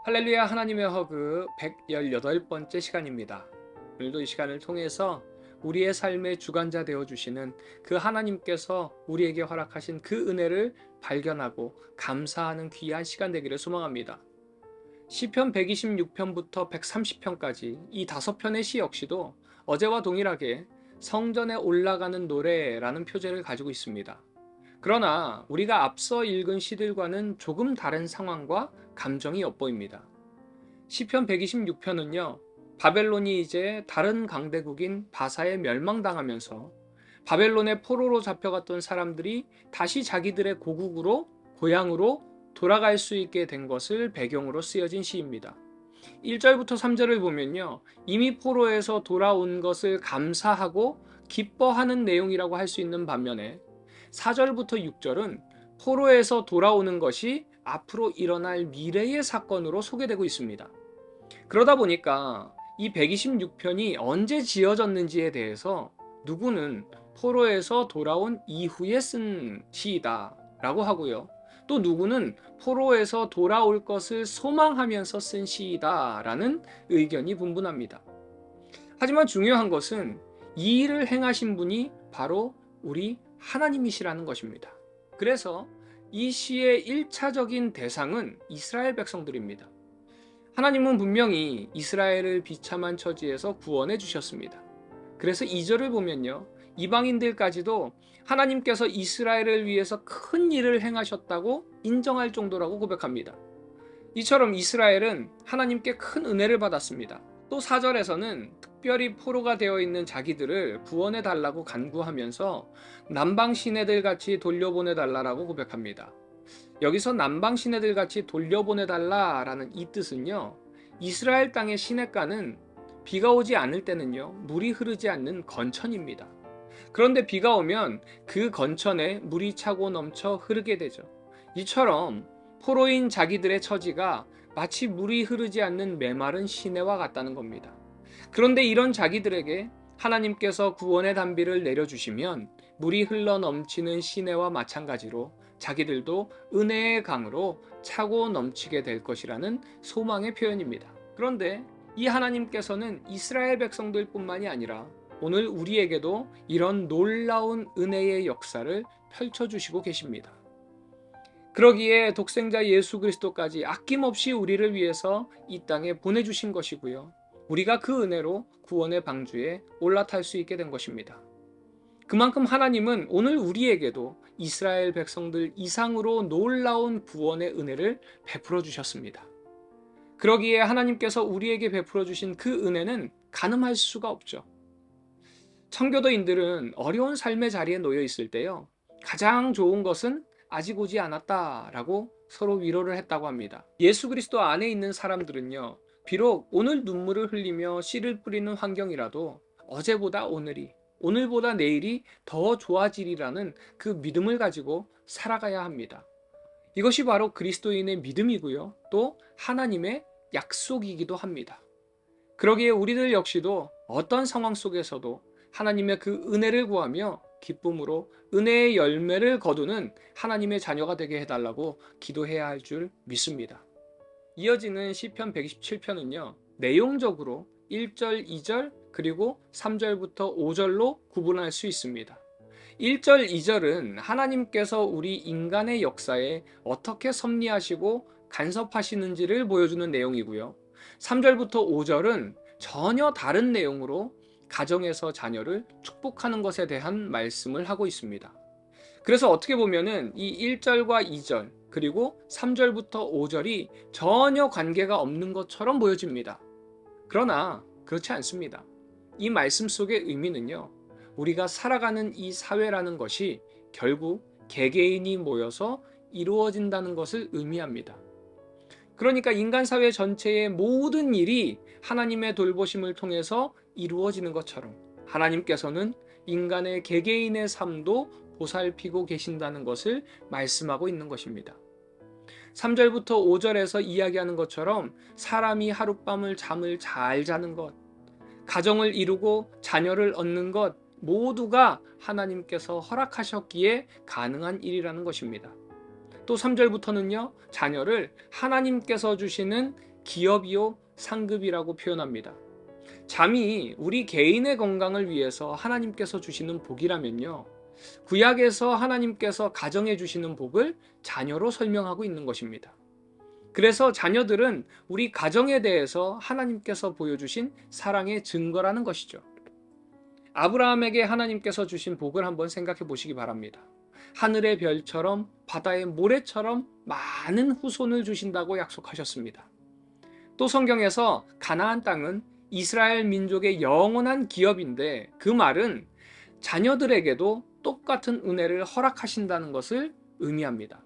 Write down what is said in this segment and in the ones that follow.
할렐루야. 하나님의 허그 118번째 시간입니다. 오늘도 이 시간을 통해서 우리의 삶의 주관자 되어주시는 그 하나님께서 우리에게 허락하신 그 은혜를 발견하고 감사하는 귀한 시간 되기를 소망합니다. 시편 126편부터 130편까지 이 5편의 시 역시도 어제와 동일하게 성전에 올라가는 노래라는 표제를 가지고 있습니다. 그러나 우리가 앞서 읽은 시들과는 조금 다른 상황과 감정이 엿보입니다. 시편 126편은요, 바벨론이 이제 다른 강대국인 바사에 멸망당하면서 바벨론의 포로로 잡혀갔던 사람들이 다시 자기들의 고국으로, 고향으로 돌아갈 수 있게 된 것을 배경으로 쓰여진 시입니다. 1절부터 3절을 보면요, 이미 포로에서 돌아온 것을 감사하고 기뻐하는 내용이라고 할 수 있는 반면에 4절부터 6절은 포로에서 돌아오는 것이 앞으로 일어날 미래의 사건으로 소개되고 있습니다. 그러다 보니까 이 126편이 언제 지어졌는지에 대해서 누구는 포로에서 돌아온 이후에 쓴 시이다 라고 하고요. 또 누구는 포로에서 돌아올 것을 소망하면서 쓴 시이다 라는 의견이 분분합니다. 하지만 중요한 것은 이 일을 행하신 분이 바로 우리 하나님이시라는 것입니다. 그래서 이 시의 1차적인 대상은 이스라엘 백성들입니다. 하나님은 분명히 이스라엘을 비참한 처지에서 구원해 주셨습니다. 그래서 2절을 보면요, 이방인들까지도 하나님께서 이스라엘을 위해서 큰 일을 행하셨다고 인정할 정도라고 고백합니다. 이처럼 이스라엘은 하나님께 큰 은혜를 받았습니다. 또 4절에서는 특별히 포로가 되어 있는 자기들을 구원해 달라고 간구하면서 남방 시내들 같이 돌려보내 달라고 고백합니다. 여기서 남방 시내들 같이 돌려보내 달라라는 이 뜻은요, 이스라엘 땅의 시냇가는 비가 오지 않을 때는요, 물이 흐르지 않는 건천입니다. 그런데 비가 오면 그 건천에 물이 차고 넘쳐 흐르게 되죠. 이처럼 포로인 자기들의 처지가 마치 물이 흐르지 않는 메마른 시내와 같다는 겁니다. 그런데 이런 자기들에게 하나님께서 구원의 단비를 내려주시면 물이 흘러 넘치는 시내와 마찬가지로 자기들도 은혜의 강으로 차고 넘치게 될 것이라는 소망의 표현입니다. 그런데 이 하나님께서는 이스라엘 백성들뿐만이 아니라 오늘 우리에게도 이런 놀라운 은혜의 역사를 펼쳐주시고 계십니다. 그러기에 독생자 예수 그리스도까지 아낌없이 우리를 위해서 이 땅에 보내주신 것이고요. 우리가 그 은혜로 구원의 방주에 올라탈 수 있게 된 것입니다. 그만큼 하나님은 오늘 우리에게도 이스라엘 백성들 이상으로 놀라운 구원의 은혜를 베풀어 주셨습니다. 그러기에 하나님께서 우리에게 베풀어 주신 그 은혜는 가늠할 수가 없죠. 청교도인들은 어려운 삶의 자리에 놓여 있을 때요, 가장 좋은 것은 아직 오지 않았다라고 서로 위로를 했다고 합니다. 예수 그리스도 안에 있는 사람들은요, 비록 오늘 눈물을 흘리며 씨를 뿌리는 환경이라도 어제보다 오늘보다 내일이 더 좋아지리라는 그 믿음을 가지고 살아가야 합니다. 이것이 바로 그리스도인의 믿음이고요, 또 하나님의 약속이기도 합니다. 그러기에 우리들 역시도 어떤 상황 속에서도 하나님의 그 은혜를 구하며 기쁨으로 은혜의 열매를 거두는 하나님의 자녀가 되게 해달라고 기도해야 할 줄 믿습니다. 이어지는 시편 127편은요, 내용적으로 1절, 2절, 그리고 3절부터 5절로 구분할 수 있습니다. 1절, 2절은 하나님께서 우리 인간의 역사에 어떻게 섭리하시고 간섭하시는지를 보여주는 내용이고요. 3절부터 5절은 전혀 다른 내용으로 가정에서 자녀를 축복하는 것에 대한 말씀을 하고 있습니다. 그래서 어떻게 보면은 이 1절과 2절 그리고 3절부터 5절이 전혀 관계가 없는 것처럼 보여집니다. 그러나 그렇지 않습니다. 이 말씀 속의 의미는요, 우리가 살아가는 이 사회라는 것이 결국 개개인이 모여서 이루어진다는 것을 의미합니다. 그러니까 인간 사회 전체의 모든 일이 하나님의 돌보심을 통해서 이루어지는 것처럼 하나님께서는 인간의 개개인의 삶도 보살피고 계신다는 것을 말씀하고 있는 것입니다. 3절부터 5절에서 이야기하는 것처럼 사람이 하룻밤을 잠을 잘 자는 것, 가정을 이루고 자녀를 얻는 것 모두가 하나님께서 허락하셨기에 가능한 일이라는 것입니다. 또 3절부터는요, 자녀를 하나님께서 주시는 기업이요 상급이라고 표현합니다. 잠이 우리 개인의 건강을 위해서 하나님께서 주시는 복이라면요, 구약에서 하나님께서 가정해 주시는 복을 자녀로 설명하고 있는 것입니다. 그래서 자녀들은 우리 가정에 대해서 하나님께서 보여주신 사랑의 증거라는 것이죠. 아브라함에게 하나님께서 주신 복을 한번 생각해 보시기 바랍니다. 하늘의 별처럼 바다의 모래처럼 많은 후손을 주신다고 약속하셨습니다. 또 성경에서 가나안 땅은 이스라엘 민족의 영원한 기업인데, 그 말은 자녀들에게도 똑같은 은혜를 허락하신다는 것을 의미합니다.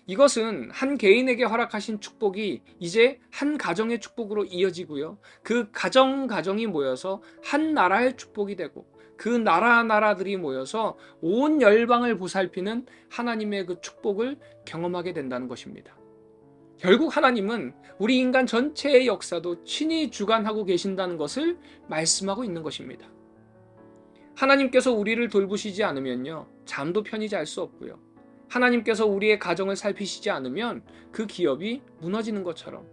이것은 한 개인에게 허락하신 축복이 이제 한 가정의 축복으로 이어지고요, 그 가정이 모여서 한 나라의 축복이 되고, 그 나라들이 모여서 온 열방을 보살피는 하나님의 그 축복을 경험하게 된다는 것입니다. 결국 하나님은 우리 인간 전체의 역사도 친히 주관하고 계신다는 것을 말씀하고 있는 것입니다. 하나님께서 우리를 돌보시지 않으면요, 잠도 편히 잘 수 없고요, 하나님께서 우리의 가정을 살피시지 않으면 그 기업이 무너지는 것처럼,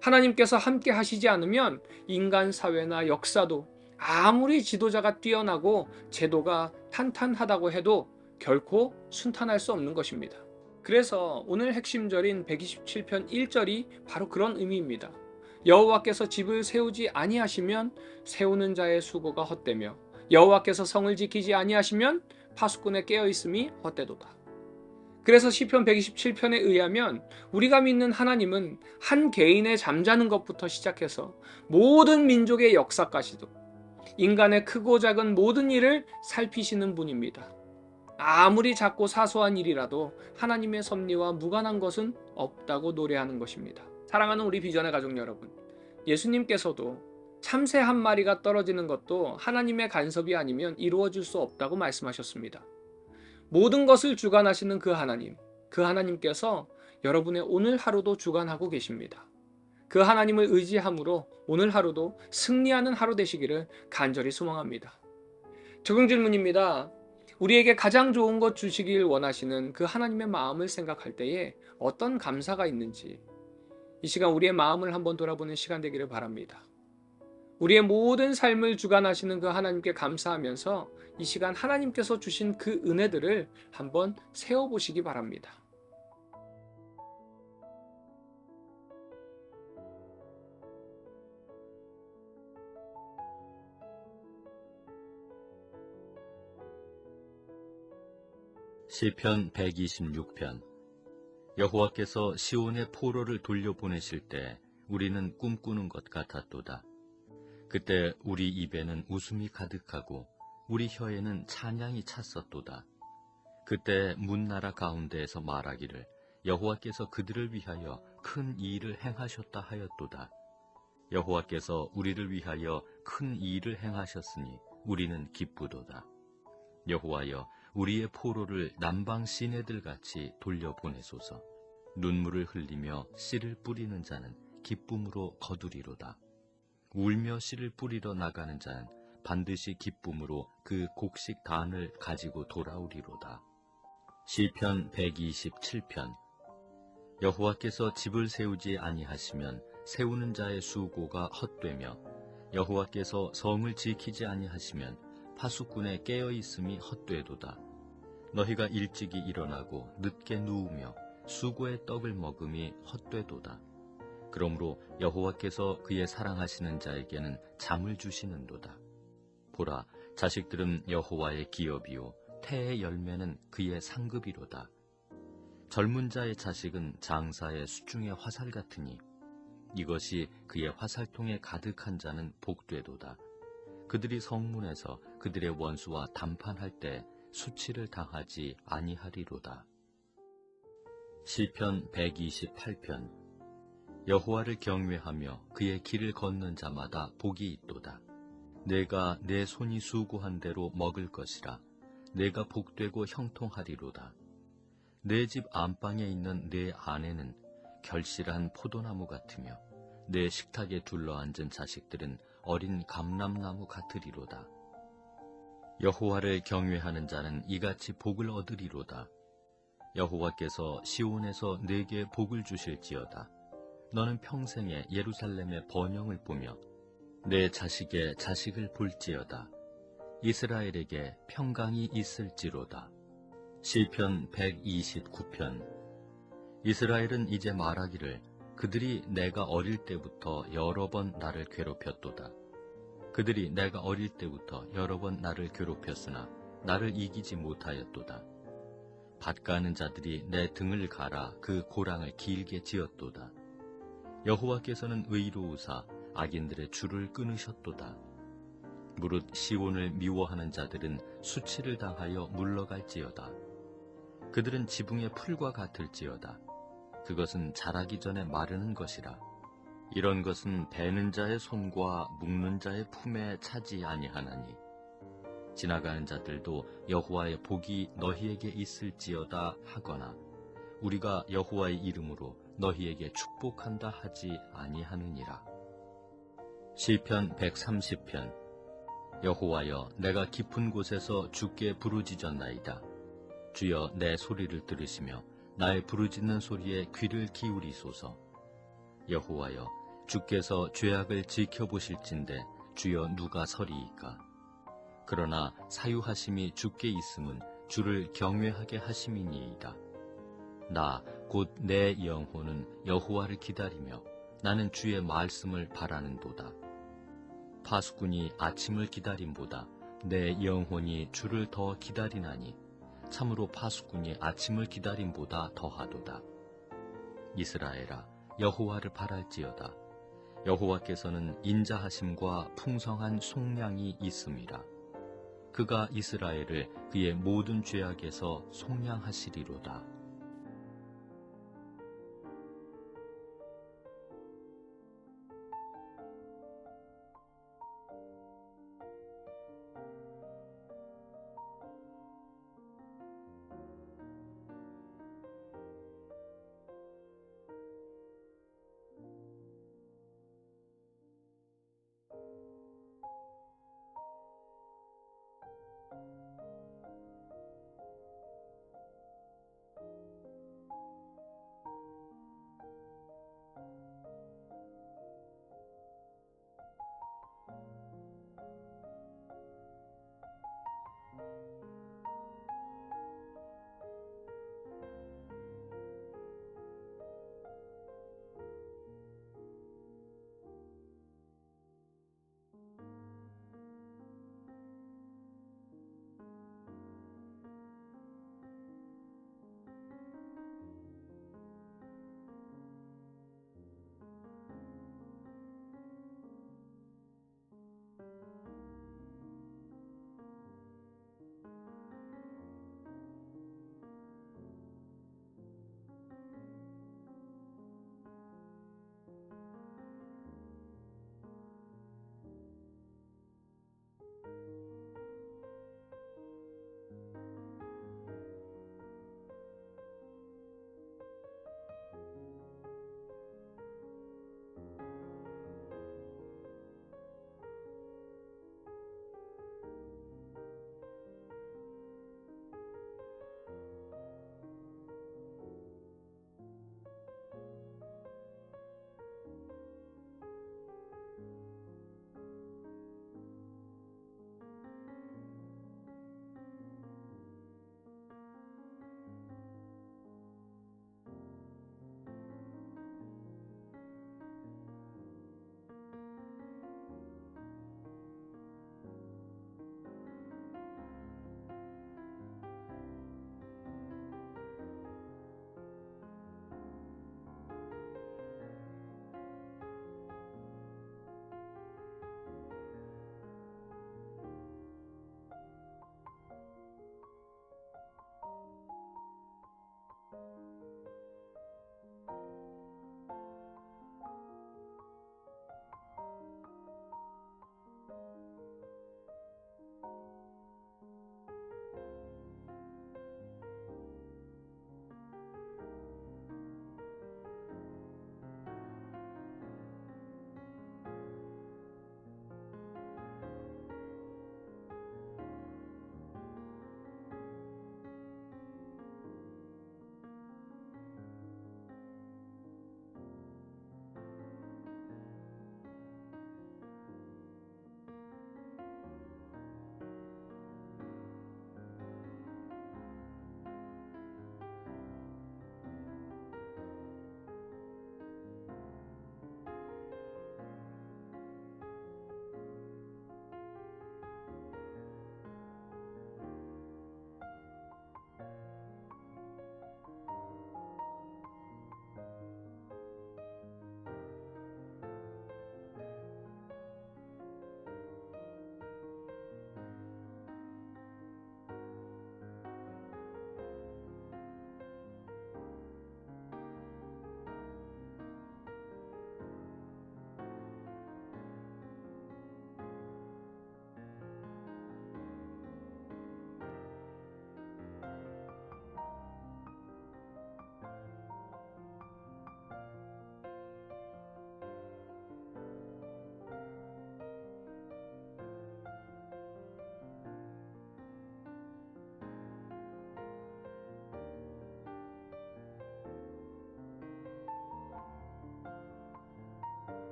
하나님께서 함께 하시지 않으면 인간 사회나 역사도 아무리 지도자가 뛰어나고 제도가 탄탄하다고 해도 결코 순탄할 수 없는 것입니다. 그래서 오늘 핵심절인 127편 1절이 바로 그런 의미입니다. 여호와께서 집을 세우지 아니하시면 세우는 자의 수고가 헛되며, 여호와께서 성을 지키지 아니하시면 파수꾼의 깨어있음이 헛되도다. 그래서 시편 127편에 의하면 우리가 믿는 하나님은 한 개인의 잠자는 것부터 시작해서 모든 민족의 역사까지도 인간의 크고 작은 모든 일을 살피시는 분입니다. 아무리 작고 사소한 일이라도 하나님의 섭리와 무관한 것은 없다고 노래하는 것입니다. 사랑하는 우리 비전의 가족 여러분, 예수님께서도 참새 한 마리가 떨어지는 것도 하나님의 간섭이 아니면 이루어질 수 없다고 말씀하셨습니다. 모든 것을 주관하시는 그 하나님께서 여러분의 오늘 하루도 주관하고 계십니다. 그 하나님을 의지함으로 오늘 하루도 승리하는 하루 되시기를 간절히 소망합니다. 적용 질문입니다. 우리에게 가장 좋은 것 주시길 원하시는 그 하나님의 마음을 생각할 때에 어떤 감사가 있는지, 이 시간 우리의 마음을 한번 돌아보는 시간 되기를 바랍니다. 우리의 모든 삶을 주관하시는 그 하나님께 감사하면서 이 시간 하나님께서 주신 그 은혜들을 한번 세어보시기 바랍니다. 시편 126편. 여호와께서 시온의 포로를 돌려보내실 때 우리는 꿈꾸는 것 같았도다. 그때 우리 입에는 웃음이 가득하고 우리 혀에는 찬양이 찼었도다. 그때 문나라 가운데에서 말하기를 여호와께서 그들을 위하여 큰 일을 행하셨다 하였도다. 여호와께서 우리를 위하여 큰 일을 행하셨으니 우리는 기쁘도다. 여호와여, 우리의 포로를 남방 시내들같이 돌려보내소서. 눈물을 흘리며 씨를 뿌리는 자는 기쁨으로 거두리로다. 울며 씨를 뿌리러 나가는 자는 반드시 기쁨으로 그 곡식 단을 가지고 돌아오리로다. 시편 127편. 여호와께서 집을 세우지 아니하시면 세우는 자의 수고가 헛되며, 여호와께서 성을 지키지 아니하시면 파수꾼의 깨어있음이 헛되도다. 너희가 일찍이 일어나고 늦게 누우며 수고의 떡을 먹음이 헛되도다. 그러므로 여호와께서 그의 사랑하시는 자에게는 잠을 주시는도다. 보라, 자식들은 여호와의 기업이요 태의 열매는 그의 상급이로다. 젊은 자의 자식은 장사의 수중의 화살 같으니 이것이 그의 화살통에 가득한 자는 복되도다. 그들이 성문에서 그들의 원수와 담판할 때 수치를 당하지 아니하리로다. 시편 128편. 여호와를 경외하며 그의 길을 걷는 자마다 복이 있도다. 내가 내 손이 수고한 대로 먹을 것이라. 내가 복되고 형통하리로다. 내 집 안방에 있는 내 아내는 결실한 포도나무 같으며, 내 식탁에 둘러앉은 자식들은 어린 감람나무 같으리로다. 여호와를 경외하는 자는 이같이 복을 얻으리로다. 여호와께서 시온에서 내게 복을 주실지어다. 너는 평생에 예루살렘의 번영을 보며 내 자식의 자식을 볼지어다. 이스라엘에게 평강이 있을지로다. 시편 129편. 이스라엘은 이제 말하기를 그들이 내가 어릴 때부터 여러 번 나를 괴롭혔도다. 그들이 내가 어릴 때부터 여러 번 나를 괴롭혔으나 나를 이기지 못하였도다. 밭가는 자들이 내 등을 갈아 그 고랑을 길게 지었도다. 여호와께서는 의로우사 악인들의 줄을 끊으셨도다. 무릇 시온을 미워하는 자들은 수치를 당하여 물러갈지어다. 그들은 지붕의 풀과 같을지어다. 그것은 자라기 전에 마르는 것이라. 이런 것은 베는 자의 손과 묶는 자의 품에 차지 아니하나니 지나가는 자들도 여호와의 복이 너희에게 있을지어다 하거나 우리가 여호와의 이름으로 너희에게 축복한다 하지 아니하느니라. 시편 130편. 여호와여, 내가 깊은 곳에서 주께 부르짖었나이다. 주여, 내 소리를 들으시며 나의 부르짖는 소리에 귀를 기울이소서. 여호와여, 주께서 죄악을 지켜보실진대 주여 누가 서리이까. 그러나 사유하심이 주께 있음은 주를 경외하게 하심이니이다. 나 곧 내 영혼은 여호와를 기다리며 나는 주의 말씀을 바라는도다. 파수꾼이 아침을 기다림보다 내 영혼이 주를 더 기다리나니 참으로 파수꾼이 아침을 기다림보다 더하도다. 이스라엘아, 여호와를 바랄지어다. 여호와께서는 인자하심과 풍성한 속량이 있음이라. 그가 이스라엘을 그의 모든 죄악에서 속량하시리로다.